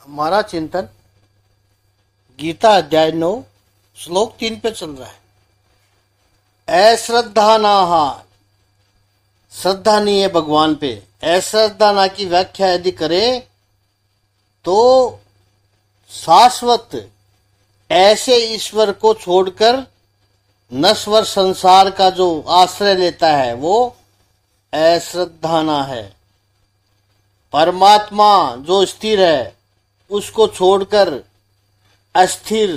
हमारा चिंतन गीता अध्याय 9 श्लोक 3 पे चल रहा है। अश्रद्धानाहा, श्रद्धा नहीं है भगवान पे। अश्रद्धाना की व्याख्या यदि करें तो शाश्वत ऐसे ईश्वर को छोड़कर नश्वर संसार का जो आश्रय लेता है वो अश्रद्धाना है। परमात्मा जो स्थिर है उसको छोड़कर अस्थिर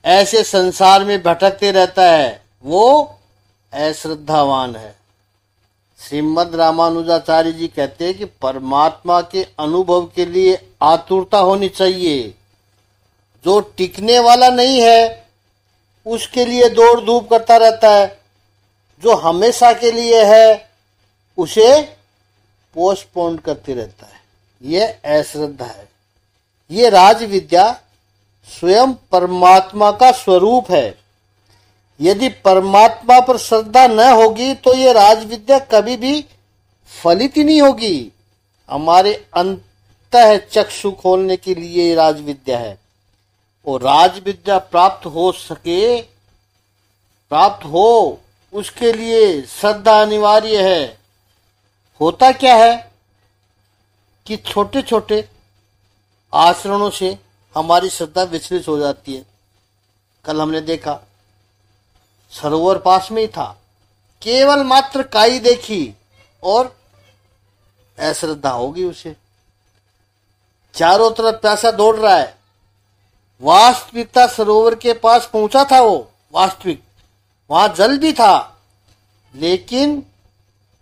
ऐसे संसार में भटकते रहता है वो अश्रद्धावान है। श्रीमद् रामानुजाचार्य जी कहते हैं कि परमात्मा के अनुभव के लिए आतुरता होनी चाहिए। जो टिकने वाला नहीं है उसके लिए दौड़ धूप करता रहता है, जो हमेशा के लिए है उसे पोस्टपोन करते रहता है। यह अश्रद्धा है। ये राज विद्या स्वयं परमात्मा का स्वरूप है। यदि परमात्मा पर श्रद्धा न होगी तो ये राज विद्या कभी भी फलित ही नहीं होगी। हमारे अंतः चक्षु खोलने के लिए ये राज विद्या है। और राज विद्या प्राप्त हो उसके लिए श्रद्धा अनिवार्य है। होता क्या है कि छोटे छोटे आचरणों से हमारी श्रद्धा विचलित हो जाती है। कल हमने देखा सरोवर पास में ही था, केवल मात्र काई देखी और अश्रद्धा होगी उसे। चारों तरफ प्यासा दौड़ रहा है, वास्तविकता सरोवर के पास पहुंचा था वो, वास्तविक वहां जल भी था, लेकिन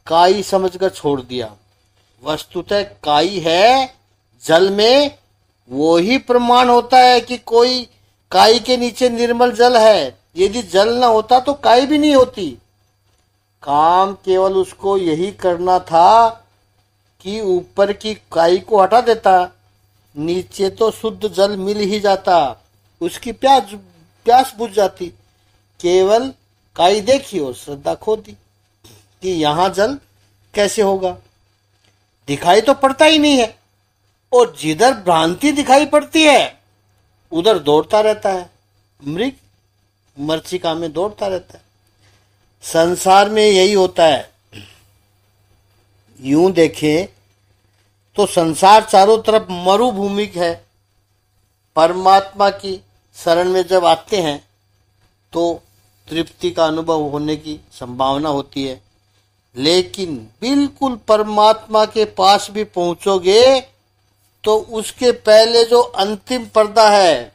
काई समझकर छोड़ दिया। वस्तुतः काई है जल में, वो ही प्रमाण होता है कि कोई काई के नीचे निर्मल जल है। यदि जल न होता तो काई भी नहीं होती। काम केवल उसको यही करना था कि ऊपर की काई को हटा देता, नीचे तो शुद्ध जल मिल ही जाता, उसकी प्यास बुझ जाती। केवल काई देखी और श्रद्धा खो दी कि यहां जल कैसे होगा, दिखाई तो पड़ता ही नहीं है। और जिधर भ्रांति दिखाई पड़ती है उधर दौड़ता रहता है, मृग मरीचिका में दौड़ता रहता है। संसार में यही होता है। यूं देखें तो संसार चारों तरफ मरुभूमि है। परमात्मा की शरण में जब आते हैं तो तृप्ति का अनुभव होने की संभावना होती है, लेकिन बिल्कुल परमात्मा के पास भी पहुंचोगे तो उसके पहले जो अंतिम पर्दा है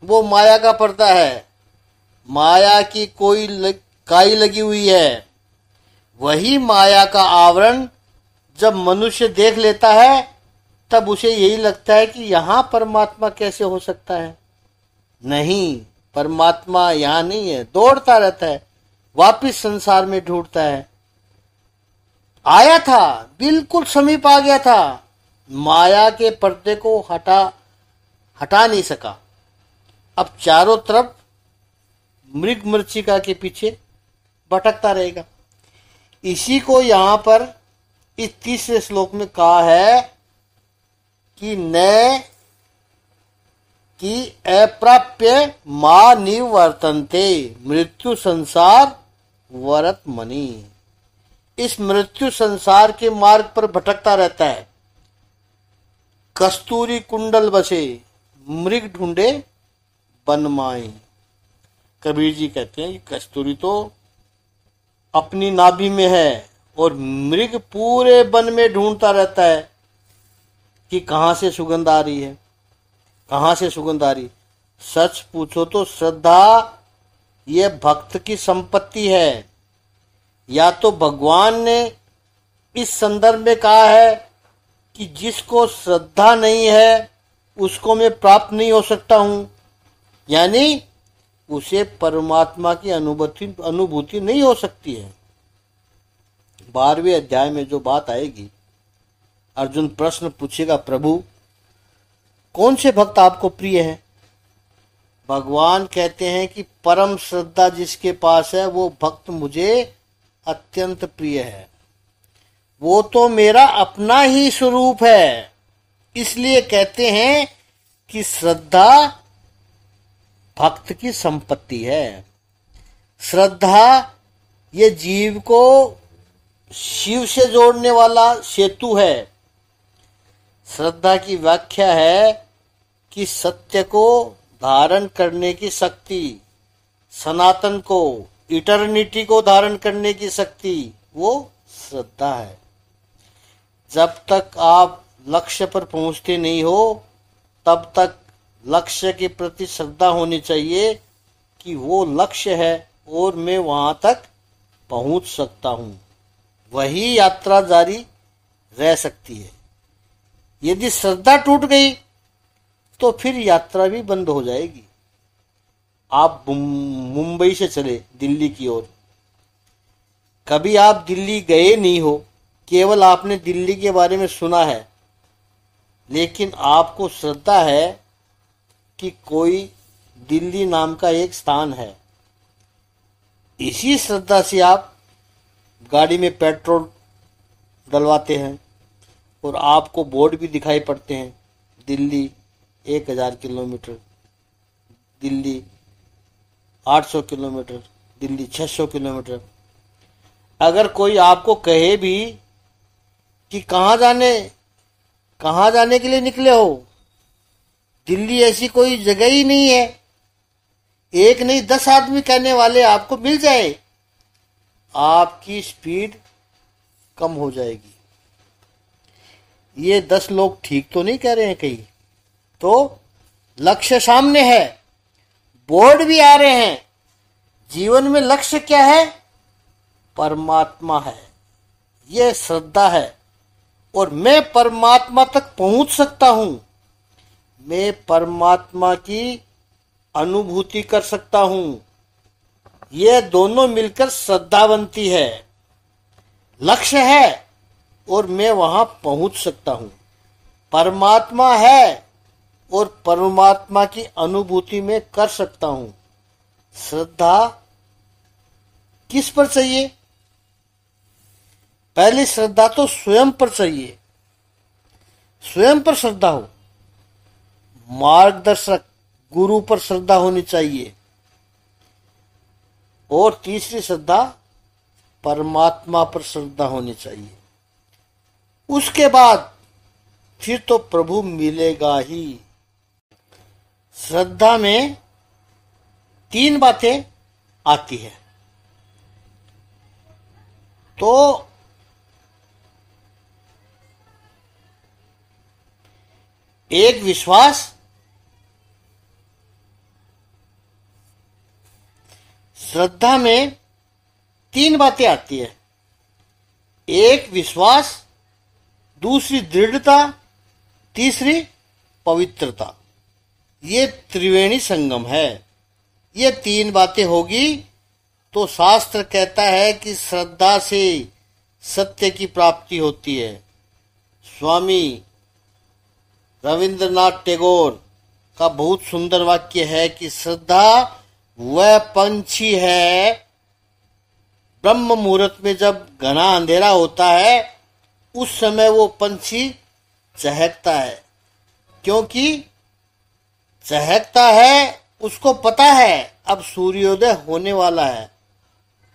वो माया का पर्दा है। माया की कोई काई लगी हुई है। वही माया का आवरण जब मनुष्य देख लेता है तब उसे यही लगता है कि यहां परमात्मा कैसे हो सकता है। नहीं, परमात्मा यहां नहीं है, दौड़ता रहता है, वापिस संसार में ढूंढता है। आया था, बिल्कुल समीप आ गया था, माया के पर्दे को हटा नहीं सका। अब चारों तरफ मृग मरीचिका के पीछे भटकता रहेगा। इसी को यहां पर इस तीसरे श्लोक में कहा है कि न कि अप्राप्य मा निवर्तन्ते मृत्यु संसार वरत मणि। इस मृत्यु संसार के मार्ग पर भटकता रहता है। कस्तूरी कुंडल बसे मृग ढूंढे बनमाई। कबीर जी कहते हैं कि कस्तूरी तो अपनी नाभि में है और मृग पूरे वन में ढूंढता रहता है कि कहां से सुगंध आ रही है, कहां से सुगंध आ रही। सच पूछो तो श्रद्धा यह भक्त की संपत्ति है। या तो भगवान ने इस संदर्भ में कहा है कि जिसको श्रद्धा नहीं है उसको मैं प्राप्त नहीं हो सकता हूं, यानी उसे परमात्मा की अनुभूति नहीं हो सकती है। 12वें अध्याय में जो बात आएगी, अर्जुन प्रश्न पूछेगा, प्रभु कौन से भक्त आपको प्रिय है? भगवान कहते हैं कि परम श्रद्धा जिसके पास है वो भक्त मुझे अत्यंत प्रिय है। वो तो मेरा अपना ही स्वरूप है। इसलिए कहते हैं कि श्रद्धा भक्त की संपत्ति है। श्रद्धा ये जीव को शिव से जोड़ने वाला सेतु है। श्रद्धा की व्याख्या है कि सत्य को धारण करने की शक्ति, सनातन को, इटर्निटी को धारण करने की शक्ति, वो श्रद्धा है। जब तक आप लक्ष्य पर पहुंचते नहीं हो तब तक लक्ष्य के प्रति श्रद्धा होनी चाहिए कि वो लक्ष्य है और मैं वहां तक पहुंच सकता हूं। वही यात्रा जारी रह सकती है। यदि श्रद्धा टूट गई तो फिर यात्रा भी बंद हो जाएगी। आप मुंबई से चले दिल्ली की ओर, कभी आप दिल्ली गए नहीं हो, केवल आपने दिल्ली के बारे में सुना है, लेकिन आपको श्रद्धा है कि कोई दिल्ली नाम का एक स्थान है। इसी श्रद्धा से आप गाड़ी में पेट्रोल डलवाते हैं और आपको बोर्ड भी दिखाई पड़ते हैं, Delhi 1000 kilometre, Delhi 800 kilometre, Delhi 600 kilometre. अगर कोई आपको कहे भी कि कहाँ जाने के लिए निकले हो, दिल्ली ऐसी कोई जगह ही नहीं है, एक नहीं 10 आदमी कहने वाले आपको मिल जाए, आपकी स्पीड कम हो जाएगी। ये 10 लोग ठीक तो नहीं कह रहे हैं कहीं? तो लक्ष्य सामने है, बोर्ड भी आ रहे हैं। जीवन में लक्ष्य क्या है? परमात्मा है। यह श्रद्धा है और मैं परमात्मा तक पहुंच सकता हूं। मैं परमात्मा की अनुभूति कर सकता हूं। ये दोनों मिलकर श्रद्धा बनती है। लक्ष्य है और मैं वहां पहुंच सकता हूं। परमात्मा है और परमात्मा की अनुभूति में कर सकता हूं। श्रद्धा किस पर चाहिए? पहली श्रद्धा तो स्वयं पर चाहिए, स्वयं पर श्रद्धा हो। मार्गदर्शक गुरु पर श्रद्धा होनी चाहिए। और तीसरी श्रद्धा परमात्मा पर श्रद्धा होनी चाहिए। उसके बाद फिर तो प्रभु मिलेगा ही। श्रद्धा में 3 बातें आती है। तो एक विश्वास, श्रद्धा में 3 बातें आती है। एक विश्वास, दूसरी दृढ़ता, तीसरी पवित्रता। ये त्रिवेणी संगम है। ये 3 बातें होगी तो शास्त्र कहता है कि श्रद्धा से सत्य की प्राप्ति होती है। स्वामी रविंद्रनाथ टैगोर का बहुत सुंदर वाक्य है कि श्रद्धा वह पंछी है, ब्रह्म मुहूर्त में जब घना अंधेरा होता है उस समय वो पंछी चहकता है। क्योंकि चहकता है, उसको पता है अब सूर्योदय होने वाला है।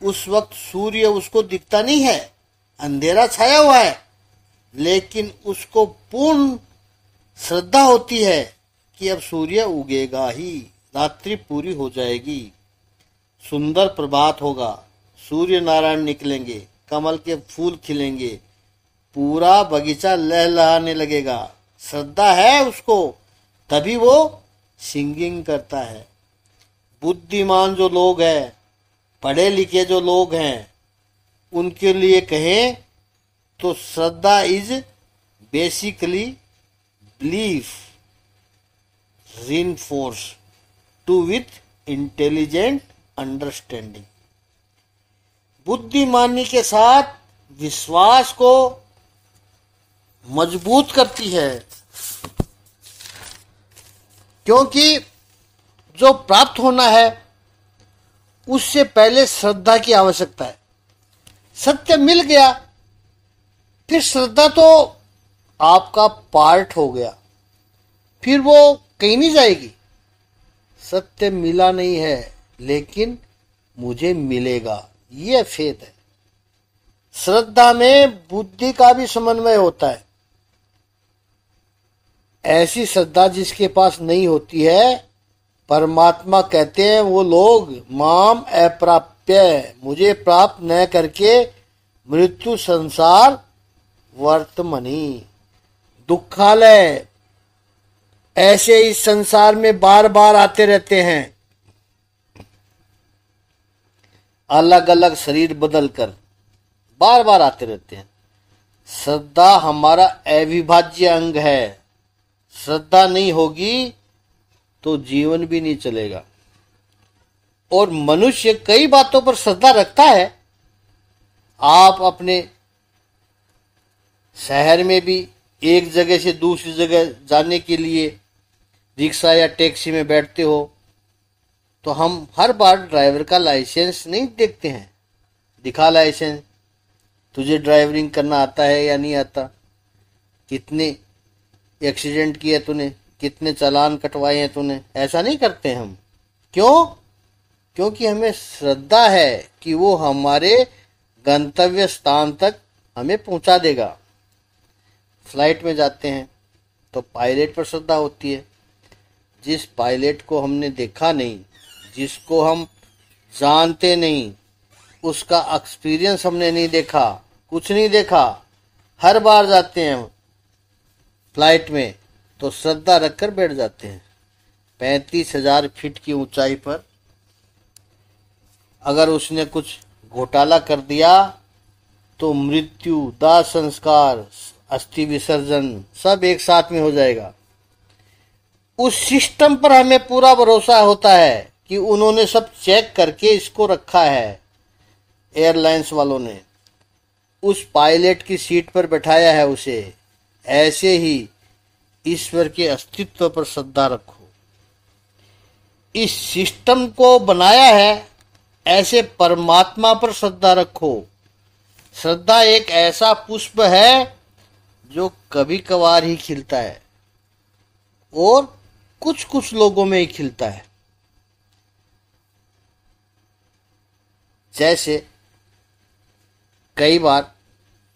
उस वक्त सूर्य उसको दिखता नहीं है, अंधेरा छाया हुआ है, लेकिन उसको पूर्ण श्रद्धा होती है कि अब सूर्य उगेगा ही, रात्रि पूरी हो जाएगी, सुंदर प्रभात होगा, सूर्य नारायण निकलेंगे, कमल के फूल खिलेंगे, पूरा बगीचा लहलहाने लगेगा। श्रद्धा है उसको, तभी वो सिंगिंग करता है। बुद्धिमान जो लोग हैं, पढ़े लिखे जो लोग हैं, उनके लिए कहें तो shraddha is basically belief reinforced to with intelligent understanding। बुद्धिमानी के साथ विश्वास को मजबूत करती है। क्योंकि जो प्राप्त होना है उससे पहले श्रद्धा की आवश्यकता है। सत्य मिल गया, फिर श्रद्धा तो आपका पार्ट हो गया। फिर वो कहीं नहीं जाएगी। सत्य मिला नहीं है लेकिन मुझे मिलेगा, ये फेथ है। श्रद्धा में बुद्धि का भी समन्वय होता है। ऐसी श्रद्धा जिसके पास नहीं होती है, परमात्मा कहते हैं वो लोग माम अप्राप्य, मुझे प्राप्त न करके मृत्यु संसार वर्तमनी, दुखालय, ऐसे इस संसार में बार बार आते रहते हैं, अलग अलग शरीर बदलकर बार बार आते रहते हैं। श्रद्धा हमारा अविभाज्य अंग है। श्रद्धा नहीं होगी तो जीवन भी नहीं चलेगा। और मनुष्य कई बातों पर श्रद्धा रखता है। आप अपने शहर में भी एक जगह से दूसरी जगह जाने के लिए रिक्शा या टैक्सी में बैठते हो तो हम हर बार ड्राइवर का लाइसेंस नहीं देखते हैं। दिखा लाइसेंस, तुझे ड्राइवरिंग करना आता है या नहीं आता, कितने एक्सीडेंट किए तूने, कितने चालान कटवाए हैं तूने, ऐसा नहीं करते हम। क्यों? क्योंकि हमें श्रद्धा है कि वो हमारे गंतव्य स्थान तक हमें पहुंचा देगा। फ्लाइट में जाते हैं तो पायलट पर श्रद्धा होती है। जिस पायलट को हमने देखा नहीं, जिसको हम जानते नहीं, उसका एक्सपीरियंस हमने नहीं देखा, कुछ नहीं देखा, हर बार जाते हैं फ्लाइट में तो श्रद्धा रखकर बैठ जाते हैं। 35,000 फीट की ऊंचाई पर अगर उसने कुछ घोटाला कर दिया तो मृत्यु, दाह संस्कार, अस्थि विसर्जन सब एक साथ में हो जाएगा। उस सिस्टम पर हमें पूरा भरोसा होता है कि उन्होंने सब चेक करके इसको रखा है। एयरलाइंस वालों ने उस पायलट की सीट पर बैठाया है उसे। ऐसे ही ईश्वर के अस्तित्व पर श्रद्धा रखो। इस सिस्टम को बनाया है, ऐसे परमात्मा पर श्रद्धा रखो। श्रद्धा एक ऐसा पुष्प है जो कभी कभार ही खिलता है और कुछ कुछ लोगों में ही खिलता है। जैसे कई बार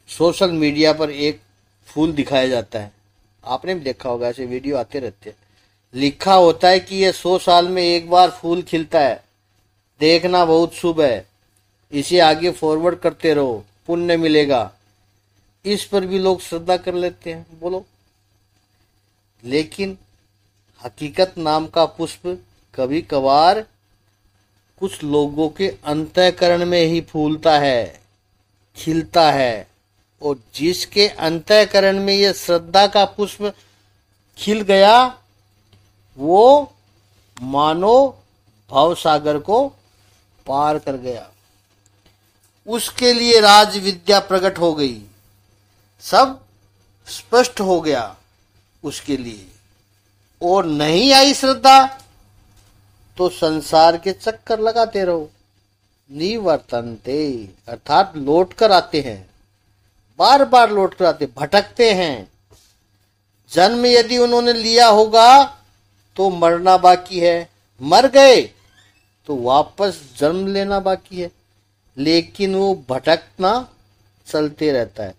सोशल मीडिया पर एक फूल दिखाया जाता है, आपने भी देखा होगा, ऐसे वीडियो आते रहते हैं। लिखा होता है कि ये 100 साल में एक बार फूल खिलता है, देखना बहुत शुभ है, इसे आगे फॉरवर्ड करते रहो, पुण्य मिलेगा। इस पर भी लोग श्रद्धा कर लेते हैं, बोलो। लेकिन हकीकत नाम का पुष्प कभी कभार कुछ लोगों के अंतःकरण में ही फूलता है, खिलता है। और जिसके अंतःकरण में ये श्रद्धा का पुष्प खिल गया, वो मानो भव सागर को पार कर गया। उसके लिए राज विद्या प्रकट हो गई, सब स्पष्ट हो गया उसके लिए। और नहीं आई श्रद्धा तो संसार के चक्कर लगाते रहो। निवर्तन्ते अर्थात लौट कर आते हैं, बार बार लौट कर आते, भटकते हैं। जन्म यदि उन्होंने लिया होगा तो मरना बाकी है, मर गए तो वापस जन्म लेना बाकी है, लेकिन वो भटकना चलते रहता है।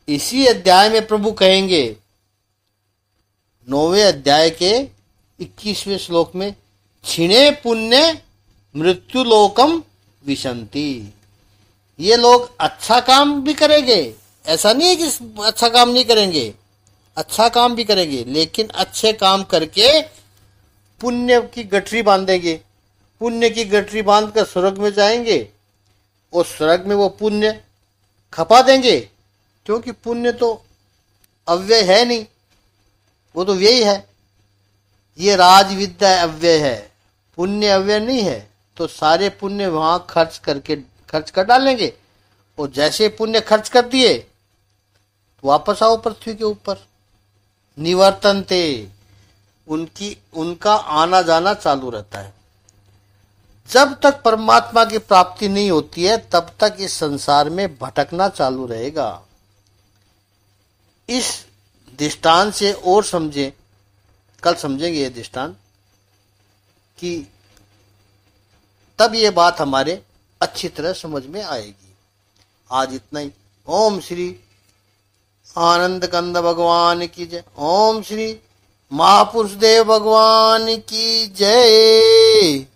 इसी अध्याय में प्रभु कहेंगे, 9वें अध्याय के 21वें श्लोक में, क्षीणे पुण्य मृत्यु लोकम विशंति। ये लोग अच्छा काम भी करेंगे, ऐसा नहीं है कि अच्छा काम नहीं करेंगे, अच्छा काम भी करेंगे, लेकिन अच्छे काम करके पुण्य की गठरी बांधेंगे। पुण्य की गठरी बांधकर स्वर्ग में जाएंगे और स्वर्ग में वो पुण्य खपा देंगे, क्योंकि पुण्य तो अव्यय है नहीं, वो तो व्यय है। ये राज विद्या अव्यय है, पुण्य अव्यय नहीं है। तो सारे पुण्य वहां खर्च कर डालेंगे और जैसे पुण्य खर्च कर दिए तो वापस आओ पृथ्वी के ऊपर। निवर्तन्ते, उनका आना जाना चालू रहता है। जब तक परमात्मा की प्राप्ति नहीं होती है तब तक इस संसार में भटकना चालू रहेगा। इस दृष्टांत से और समझें कल समझेंगे ये दृष्टांत कि तब ये बात हमारे अच्छी तरह समझ में आएगी। आज इतना ही। ओम श्री आनंद कंद भगवान की जय। ओम श्री महापुरुष देव भगवान की जय।